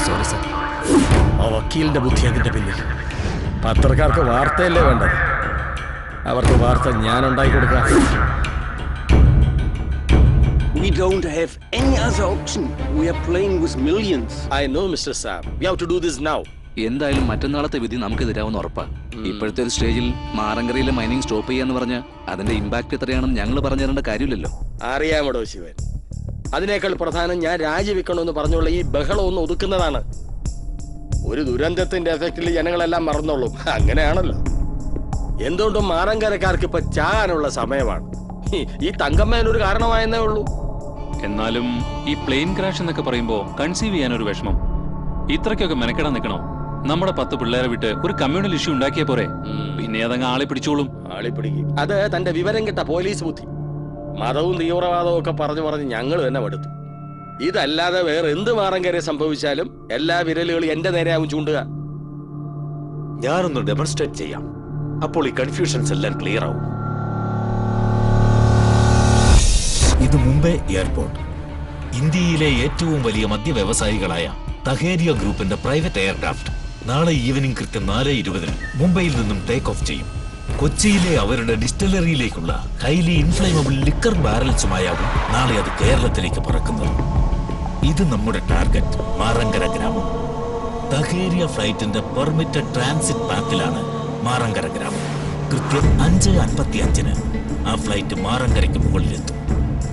Sorry sir. ആ വക്കീലിന്റെ ബുദ്ധി അതിന്റെ പിന്നിൽ. പത്രക്കാർക്ക് വാർത്തയല്ലേ വേണ്ടത്, അവർക്ക് വാർത്ത ഞാൻ ഉണ്ടാക്കി കൊടുക്കാം. We don't have any other option. We are playing with millions. I know, Mr. Sam. We have to do this now. എന്തായാലും മറ്റന്നാളത്തെ വിധി നമുക്കെതിരാവുന്ന ഉറപ്പാ. ഇപ്പോഴത്തെ ഒരു സ്റ്റേജിൽ മാറങ്കരയിലെ മൈനിങ് സ്റ്റോപ്പ് ചെയ്യാന്ന് പറഞ്ഞാൽ അതിന്റെ ഇമ്പാക്ട് എത്രയാണെന്ന് ഞങ്ങൾ പറഞ്ഞു തരേണ്ട കാര്യമില്ലല്ലോ. അറിയാമടോ ശിവൻ, അതിനേക്കാൾ പ്രധാനം ഞാൻ രാജിവെക്കണമെന്ന് പറഞ്ഞുള്ള ഈ ബഹളം ഒന്ന് ഒതുക്കുന്നതാണ്. ഒരു ദുരന്തത്തിന്റെ എഫക്റ്റിൽ ജനങ്ങളെല്ലാം മറന്നോളും, അങ്ങനെയാണല്ലോ. എന്തുകൊണ്ടും മാറങ്കരക്കാർക്ക് ഇപ്പൊ ചാകാനുള്ള സമയമാണ്. ഈ തങ്കമ്മേനൊരു കാരണമായെന്നേ ഉള്ളൂ. എന്നാലും ഈ പ്ലെയിൻ ക്രാഷ് എന്നൊക്കെ പറയുമ്പോ കൺസീവ് ചെയ്യാനൊരു വിഷമം. ഇത്രയ്ക്കൊക്കെ മെനക്കെടാൻ നിൽക്കണോ? നമ്മുടെ 10 പിള്ളേരെ വിട്ട് ഒരു കമ്മ്യൂണൽ ഇഷ്യൂ ഉണ്ടാക്കിയ പോരെ, പിന്നെ അതങ്ങ് ആളെ പിടിച്ചോളും. ആളെ പിടിക്കും. അത് തന്റെ വിവരം കിട്ട പോലീസ് ബുദ്ധി. മതവും തീവ്രവാദവും ഒക്കെ പറഞ്ഞു ഞങ്ങൾ തന്നെ മടുത്തു. ഇതല്ലാതെ വേറെ എന്ത് മാറങ്കരെ സംഭവിച്ചാലും എല്ലാ വിരലുകളും എന്റെ നേരെയാവും ചൂണ്ടുക. ഞാനൊന്ന് ഡെമോൺസ്ട്രേറ്റ് ചെയ്യാം, അപ്പോൾ ഈ കൺഫ്യൂഷൻസ് എല്ലാം ക്ലിയർ ആവും. ഇത് മുംബൈ എയർപോർട്ട്. ഇന്ത്യയിലെ ഏറ്റവും വലിയ മദ്യ വ്യവസായികളായ തഹേരിയ ഗ്രൂപ്പിന്റെ പ്രൈവറ്റ് എയർക്രാഫ്റ്റ് നാളെ ഈവനിംഗ് കൃത്യം 4:20 മുംബൈയിൽ നിന്നും ടേക്ക് ഓഫ് ചെയ്യും. കൊച്ചിയിലെ അവരുടെ ഡിസ്റ്റിലറിയിലേക്കുള്ള ഹൈലി ഇൻഫ്ലേമബിൾ ലിക്കർ ബാരൽസുമായാവും നാളെ അത് കേരളത്തിലേക്ക് പറക്കുന്നത്. ഇത് നമ്മുടെ ടാർഗറ്റ് മാറങ്കര ഗ്രാമം. തഹേരിയ ഫ്ലൈറ്റിന്റെ പെർമിറ്റഡ് ട്രാൻസിറ്റ് പാത്തിലാണ് മാറങ്കര ഗ്രാമം. കൃത്യം 5:55 ആ ഫ്ലൈറ്റ് മാറങ്കരയ്ക്ക് മുകളിലെത്തും.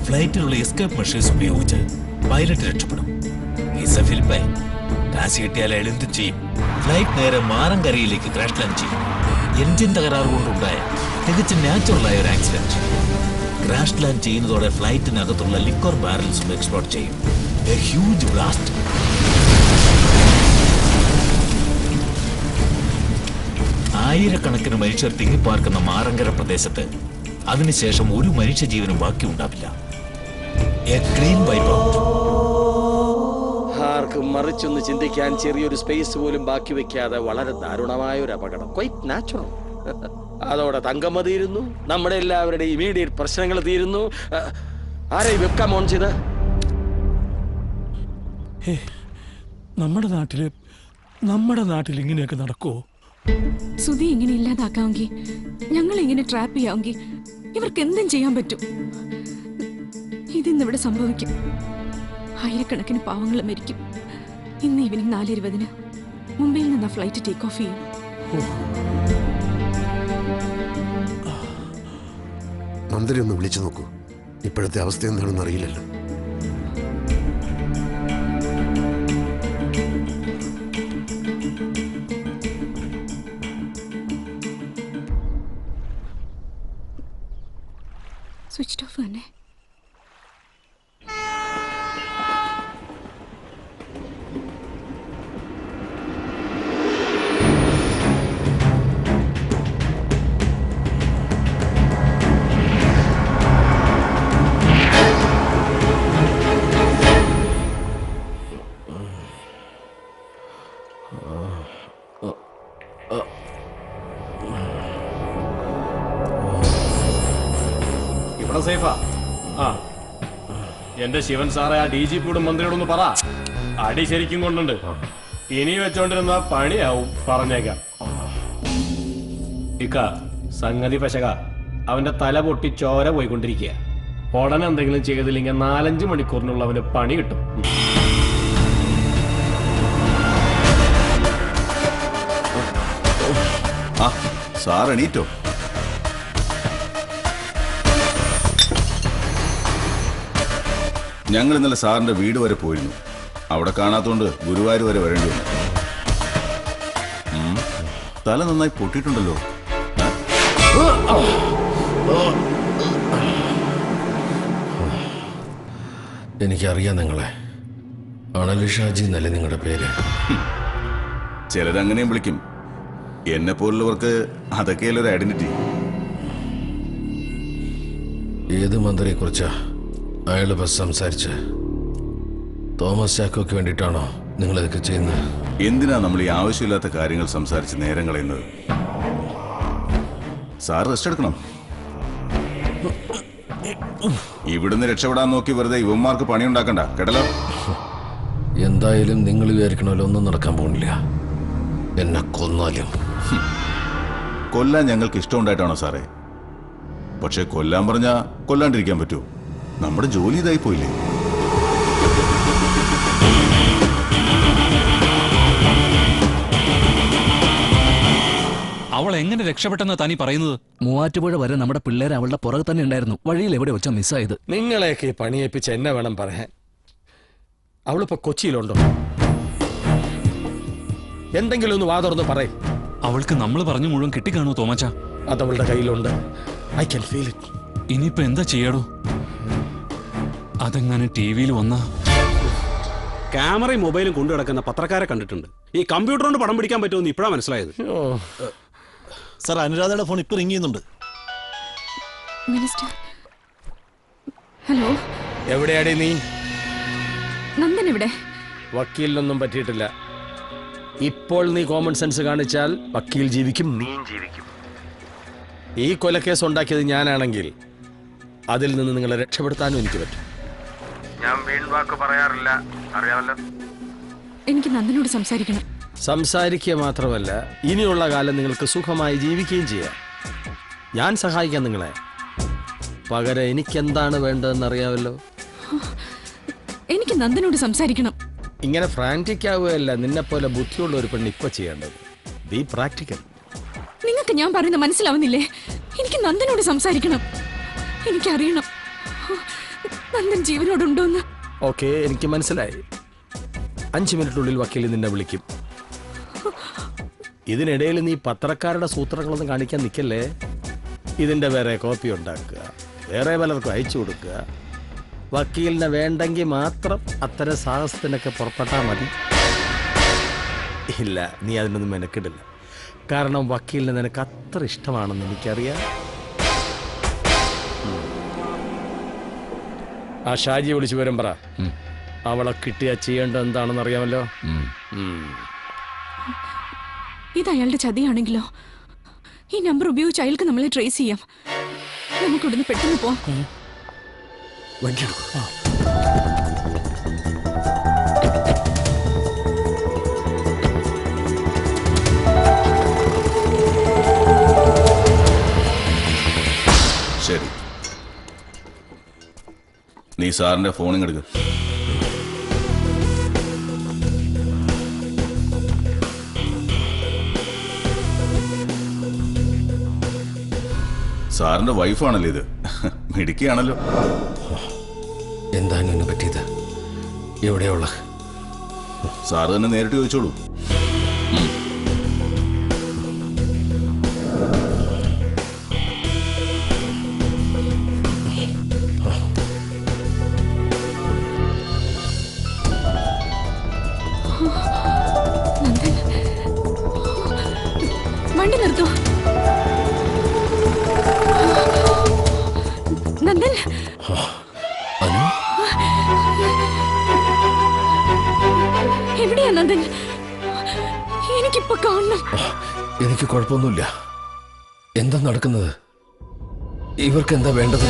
ഫ്ലൈറ്റിലുള്ള എസ്കേപ്പ് മെഷേഴ്സ് ഉപയോഗിച്ച് പൈലറ്റ് രക്ഷപ്പെടും. ഫിലിപ്പൈൻ കാശ് കിട്ടിയാൽ അയാൾ എന്തും ചെയ്യും. ഫ്ലൈറ്റ് നേരെ മാറങ്കരയിലേക്ക് ക്രാഷ് ലാൻഡ് ചെയ്യും. എൻജിൻ തകരാറ് കൊണ്ടുണ്ടായ തികച്ചും നാച്ചുറലായ ഒരു ആക്സിഡന്റ്. ക്രാഷ് ലാൻഡ് ചെയ്യുന്നതോടെ ഫ്ലൈറ്റിനകത്തുള്ള ലിക്വർ ബാരൽസും എക്സ്പ്ലോഡ് ചെയ്യും. A huge blast. ആയിരക്കണക്കിന് മനുഷ്യർ തിങ്ങിപ്പാർക്കുന്ന മാറങ്കര പ്രദേശത്ത് അതിനുശേഷം ഒരു മനുഷ്യജീവനും ബാക്കി ഉണ്ടാവില്ല. A clean wipe out. ആർക്കും മറിച്ചൊന്ന് ചിന്തിക്കാൻ ചെറിയൊരു സ്പേസ് പോലും ബാക്കി വെക്കാതെ വളരെ ദാരുണമായ ഒരു അപകടം. Quite natural. അതോടെ തങ്കമ്മ തീരുന്നു, നമ്മുടെ എല്ലാവരുടെയും ഇമീഡിയറ്റ് പ്രശ്നങ്ങൾ തീരുന്നു. ആരെ വെബ്കാം ഓൺ ചെയ്ത്? നമ്മുടെ നാട്ടിൽ ഇങ്ങനെയൊക്കെ നടക്കുമോ? സുധി ഇങ്ങനെ ഇല്ലാതാക്കാമെങ്കിൽ, ഞങ്ങൾ ഇങ്ങനെ ട്രാപ്പ് ചെയ്യാമെങ്കിൽ ഇവർക്ക് എന്തും ചെയ്യാൻ പറ്റും. ഇതിന്നിവിടെ സംഭവിക്കും. ആയിരക്കണക്കിന് പാവങ്ങൾ മരിക്കും. ഇന്ന് ഈവനിങ് 4:20 മുംബൈയിൽ നിന്ന് ഫ്ലൈറ്റ് ടേക്ക് ഓഫ് ചെയ്യും. മന്ത്രി ഒന്ന് വിളിച്ചു നോക്കൂ, ഇപ്പോഴത്തെ അവസ്ഥ എന്താണെന്ന് അറിയില്ലല്ലോ. സ്വിച്ച് ഓഫ് തന്നെ. സേഫാ? ആ, എന്റെ ശിവൻ സാറെ ആ DGPയോടും മന്ത്രിയോടൊന്ന് പറ. അടി ശരിക്കും കൊണ്ടുണ്ട്. ഇനി വെച്ചോണ്ടിരുന്ന പണിയാവും, പറഞ്ഞേക്കാം. ഇക്ക സംഗതി പശക, അവന്റെ തല പൊട്ടി ചോര പോയിക്കൊണ്ടിരിക്കുക. ഉടനെ എന്തെങ്കിലും ചെയ്തില്ലെങ്കിൽ 4-5 മണിക്കൂറിനുള്ള അവന് പണി കിട്ടും. സാർ എണീറ്റോ? ഞങ്ങൾ ഇന്നലെ സാറിന്റെ വീട് വരെ പോയിരുന്നു. അവിടെ കാണാത്തോണ്ട് ഗുരുവായൂർ വരെ വരേണ്ടി വന്നു. തല നന്നായി പൊട്ടിയിട്ടുണ്ടല്ലോ. എനിക്കറിയാം നിങ്ങളെ. അണലി ഷാജി എന്നല്ലേ നിങ്ങളുടെ പേര്? ചിലരങ്ങനെയും വിളിക്കും. എന്നെ പോലുള്ളവർക്ക് അതൊക്കെയല്ലേ ഒരു ഐഡന്റിറ്റി. ഏത് മന്ത്രിയെ കുറിച്ചാ അയാൾ ബസ് സംസാരിച്ച്? തോമസ് ചാക്കോയ്ക്ക് വേണ്ടിയിട്ടാണോ നിങ്ങളിതൊക്കെ ചെയ്യുന്നത്? എന്തിനാ നമ്മൾ ഈ ആവശ്യമില്ലാത്ത കാര്യങ്ങൾ സംസാരിച്ച് നേരം കളയുന്നത്? സാർ റെസ്റ്റ് എടുക്കണം. ഇവിടുന്ന് രക്ഷപ്പെടാൻ നോക്കി വെറുതെ യുവന്മാർക്ക് പണിയുണ്ടാക്കണ്ട കേട്ടല്ലോ. എന്തായാലും നിങ്ങൾ വിചാരിക്കണമല്ലോ ഒന്നും നടക്കാൻ പോകുന്നില്ല. എന്നെ കൊന്നാലും. കൊല്ലാൻ ഞങ്ങൾക്ക് ഇഷ്ടമുണ്ടായിട്ടാണോ സാറേ? പക്ഷെ കൊല്ലാൻ പറഞ്ഞാ കൊല്ലാണ്ടിരിക്കാൻ പറ്റുമോ? നമ്മുടെ ജോലി ഇതായി പോയില്ലേ? അവൾ എങ്ങനെ രക്ഷപ്പെട്ടെന്ന് തനി പറയുന്നത്? മൂവാറ്റുപുഴ വരെ നമ്മുടെ പിള്ളേർ അവളുടെ പുറകെ തന്നെ ഉണ്ടായിരുന്നു. വഴിയിൽ എവിടെ വെച്ചാ മിസ്സായത്? നിങ്ങളെയൊക്കെ ഈ പണിയേപ്പിച്ച് എന്നെ വേണം പറയാൻ. അവളിപ്പോ കൊച്ചിയിലുണ്ടോ? എന്തെങ്കിലും ഒന്ന് വാ തുറന്ന് പറയും. അവൾക്ക് നമ്മൾ പറഞ്ഞു മുഴുവൻ കിട്ടിക്കാണോ തോമച്ച? അതവളുടെ കയ്യിലുണ്ട്. I can feel it. ഇനിയിപ്പോ എന്താ ചെയ്യടോ? അതെങ്ങനെ ടി വിയിൽ വന്നാ? ക്യാമറയും മൊബൈലും കൊണ്ടു കിടക്കുന്ന പത്രക്കാരെ കണ്ടിട്ടുണ്ട്. ഈ കമ്പ്യൂട്ടർ കൊണ്ട് പടം പിടിക്കാൻ പറ്റുമെന്ന് ഇപ്പോഴാണ് മനസ്സിലായത്. സാർ, അനുരാധയുടെ ഫോൺ ഇപ്പൊ റിംഗ് ചെയ്യുന്നുണ്ട്. മിനിസ്റ്റർ. ഹലോ, എവിടെയാടി നീ? നന്ദൻ എവിടെ? വക്കീലിനൊന്നും പറ്റിയിട്ടില്ല. ഇപ്പോൾ നീ കോമൺ സെൻസ് കാണിച്ചാൽ വക്കീൽ ജീവിക്കും, നീയും ജീവിക്കും. ഈ കൊലക്കേസ് ഉണ്ടാക്കിയത് ഞാനാണെങ്കിൽ അതിൽ നിന്ന് നിങ്ങളെ രക്ഷപ്പെടുത്താനും എനിക്ക് പറ്റും. ഞാൻ വീൺവാക്ക് പറയാറില്ല, അറിയാമല്ലോ. എനിക്ക് നന്ദനോട് സംസാരിക്കണം. സംസാരിക്കുക മാത്രമല്ല, ഇനിയുള്ള കാലം നിങ്ങൾക്ക് സുഖമായി ജീവിക്കുകയും ചെയ്യാം. ഞാൻ സഹായിക്കാം നിങ്ങളെ. പകരം എനിക്കെന്താണ് വേണ്ടതെന്ന് അറിയാമല്ലോ. എനിക്ക് നന്ദനോട് സംസാരിക്കണം. ഇങ്ങനെ ഫ്രാൻറ്റിക് ആവുകയല്ല നിന്നെപ്പോലെ ബുദ്ധിയുള്ള ഒരു പെണ്ണ് ഇപ്പൊ ചെയ്യേണ്ടത്. B practical. നിങ്ങൾക്ക് ഞാൻ പറയുന്നത് മനസ്സിലാവുന്നില്ലേ? എനിക്ക് നന്ദനോട് സംസാരിക്കണം. എനിക്കറിയണം നന്ദൻ ജീവനോടുണ്ടോന്ന്. ഓക്കെ, എനിക്ക് മനസ്സിലായി. 5 മിനിറ്റിനുള്ളിൽ വക്കീൽ നിന്നെ വിളിക്കും. ഇതിനിടയിൽ നീ പത്രക്കാരുടെ സൂത്രങ്ങളൊന്നും കാണിക്കാൻ നിൽക്കല്ലേ. ഇതിന്റെ വേറെ കോപ്പി ഉണ്ടാക്കുക, വേറെ പലർക്കും അയച്ചു കൊടുക്കുക. വക്കീലിനെ വേണ്ടെങ്കിൽ മാത്രം അത്തരം സാഹസത്തിനൊക്കെ പുറപ്പെട്ടാൽ മതി. ഇല്ല, നീ അതിനൊന്നും മെനക്കിടില്ല. കാരണം വക്കീലിനെ നിനക്ക് അത്ര ഇഷ്ടമാണെന്ന് എനിക്കറിയാം. ആ ഷാജിയെ വിളിച്ചു വരും പറ. അവളെ കിട്ടിയാ ചെയ്യേണ്ടത് എന്താണെന്ന് അറിയാമല്ലോ. ഇത് അയാളുടെ ചതിയാണെങ്കിലോ? ഈ നമ്പർ ഉപയോഗിച്ച് അയാൾക്ക് നമ്മളെ ട്രേസ് ചെയ്യാം. നമുക്കിവിടുന്ന് പെട്ടെന്ന് പോവാം. ശരി, നീ സാറിന്റെ ഫോണിങ് എടുക്ക. സാറിന്റെ വൈഫാണല്ലോ ഇത്. മിടുക്കിയാണല്ലോ. എന്താണ് എന്നെ പറ്റിയത്? എവിടെയുള്ള? സാറ് തന്നെ നേരിട്ട് ചോദിച്ചോളൂ. വണ്ടി നിർത്തൂ. നന്ദൻ, എവിടെയാ നന്ദൻ? എനിക്കിപ്പോ കാണണം. എനിക്ക് കുഴപ്പമൊന്നുമില്ല. എന്താ നടക്കുന്നത്? ഇവർക്ക് എന്താ വേണ്ടത്?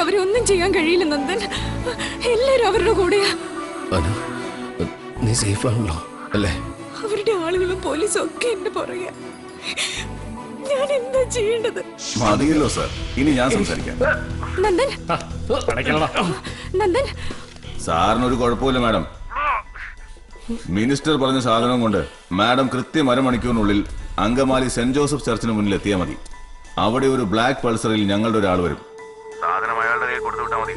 അവരെ ഒന്നും ചെയ്യാൻ കഴിയില്ല നന്ദൻ. എല്ലാരും അവരുടെ കൂടെയാ. നീ സേഫ് ആണല്ലോ അല്ലേ? അവരുടെ ആളുകളും പോലീസും ഒക്കെ എന്റെ പുറകെ. ഞാൻ എന്താ ചെയ്യേണ്ടത്? മതിയല്ലോ സാർ, ഇനി ഞാൻ സംസാരിക്കാം. നന്ദൻ, നന്ദൻ. സാറിനൊരു കുഴപ്പമില്ല മാഡം. മിനിസ്റ്റർ പറഞ്ഞ സാധനം കൊണ്ട് മാഡം കൃത്യം അരമണിക്കൂറിനുള്ളിൽ അങ്കമാലി സെന്റ് ജോസഫ് ചർച്ചിന് മുന്നിൽ എത്തിയാൽ മതി. അവിടെ ഒരു ബ്ലാക്ക് പൾസറിൽ ഞങ്ങളുടെ ഒരാൾ വരും. സാധനം അയാളുടെ കയ്യിൽ കൊടുത്തു വിട്ടാൽ മതി.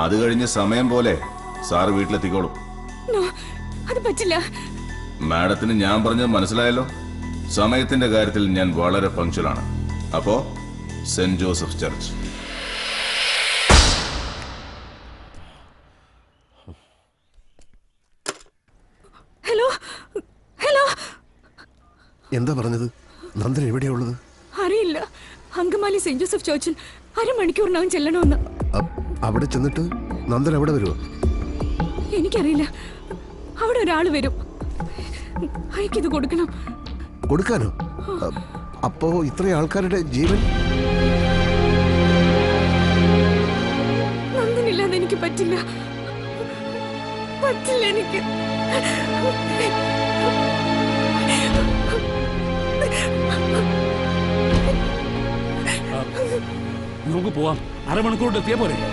അത് കഴിഞ്ഞ് സമയം പോലെ സാറ് വീട്ടിലെത്തിക്കോളും. അത് പറ്റില്ല. മാഡത്തിന് ഞാൻ പറഞ്ഞത് മനസ്സിലായല്ലോ. സമയത്തിന്റെ കാര്യത്തിൽ ഞാൻ വളരെ പങ്ക്ച്വലാണ്. അപ്പോ saint Joseph church. Hello hello, എന്താ പറഞ്ഞത്? നന്ദൻ എവിടെയുള്ളത്? അറിയില്ല. അങ്കമാലി സെന്റ് ജോസഫ് ചർച്ചിൽ അരമണിക്കൂറിനകം ചെല്ലണമെന്ന്. അവിടെ ചെന്നിട്ട് നന്ദൻ എവിടെ വരുമോ? എനിക്കറിയില്ല. അവിടെ ഒരാള് വരും. അയക്കിത് കൊടുക്കണം. കൊടുക്കാനോ? അപ്പോ ഇത്രയും ആൾക്കാരുടെ ജീവൻ? നന്ദനില്ലാതെ എനിക്ക് പറ്റില്ല. പറ്റില്ല എനിക്ക്. നമുക്ക് പോവാം. അരമണിക്കൂർ എത്തിയാ പോരെ?